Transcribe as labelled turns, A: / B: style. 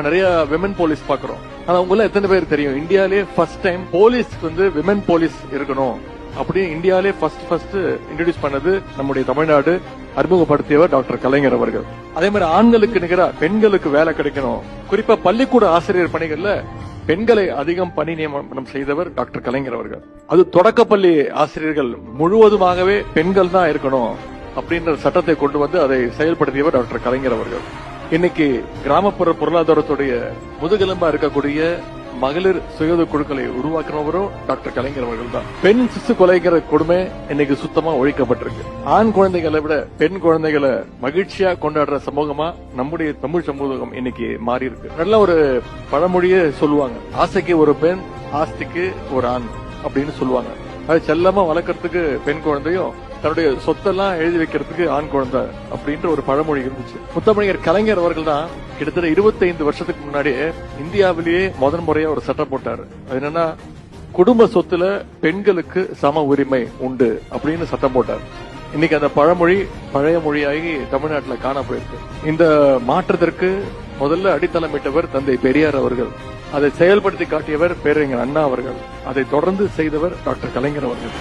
A: நிறைய women police பாக்குறோம். ஆனா உங்கள எத்தனை பேர் தெரியும் இந்தியாலே ஃபர்ஸ்ட் டைம் போலீஸ்க்கு வந்து விமன் போலீஸ் இருக்கணும் அப்படி இந்தியாலே ஃபர்ஸ்ட் இன்ட்ரோடியூஸ் பண்ணது நம்முடைய தமிழ்நாடு, அறிமுகப்படுத்தியவர் டாக்டர் கலைஞர் அவர்கள். அதே மாதிரி ஆண்களுக்கு நிகரா பெண்களுக்கு வேலை கிடைக்கணும், குறிப்பா பள்ளிக்கூட ஆசிரியர் பணிகள்ல பெண்களை அதிகம் பணி நியமனம் செய்தவர் டாக்டர் கலைஞர் அவர்கள். அது தொடக்கப்பள்ளி ஆசிரியர்கள் முழுவதுமாகவே பெண்கள் தான் இருக்கணும் அப்படின்ற சட்டத்தை கொண்டு வந்து அதை செயல்படுத்தியவர் டாக்டர் கலைஞர் அவர்கள். இன்னைக்கு கிராமப்புற பொருளாதாரத்துடைய முதுகெலும்பா இருக்கக்கூடிய மகளிர் சுய குழுக்களை உருவாக்குறவரும் டாக்டர் கலைஞர் அவர்கள் தான். பெண் சிசு கொலைங்கிற கொடுமை இன்னைக்கு சுத்தமா ஒழிக்கப்பட்டிருக்கு. ஆண் குழந்தைகளை விட பெண் குழந்தைகளை மகிழ்ச்சியா கொண்டாடுற சமூகமா நம்முடைய தமிழ் சமூகம் இன்னைக்கு மாறி இருக்கு. நல்ல ஒரு பழமொழியே சொல்லுவாங்க, ஆசைக்கு ஒரு பெண், ஆஸ்திக்கு ஒரு ஆண் அப்படின்னு சொல்லுவாங்க. அது செல்லமா வளர்க்கறதுக்கு பெண் குழந்தையும் தன்னுடைய சொத்தெல்லாம் எழுதி வைக்கிறதுக்கு ஆண் குழந்தை அப்படின்ற ஒரு பழமொழி இருந்துச்சு. முத்தமிழர் கலைஞர் அவர்கள் தான் கிட்டத்தட்ட 25 வருஷத்துக்கு முன்னாடியே இந்தியாவிலேயே முதன் முறையா ஒரு சட்டம் போட்டாரு. அது என்னன்னா, குடும்ப சொத்துல பெண்களுக்கு சம உரிமை உண்டு அப்படின்னு சட்டம் போட்டார். இன்னைக்கு அந்த பழமொழி பழைய மொழியாகி தமிழ்நாட்டில் காண போயிருக்கு. இந்த மாற்றத்திற்கு முதல்ல அடித்தளமிட்டவர் தந்தை பெரியார் அவர்கள். அதை செயல்படுத்தி காட்டியவர் பேரறிஞர் அண்ணா அவர்கள். அதை தொடர்ந்து செய்தவர் டாக்டர் கலைஞர் அவர்கள்.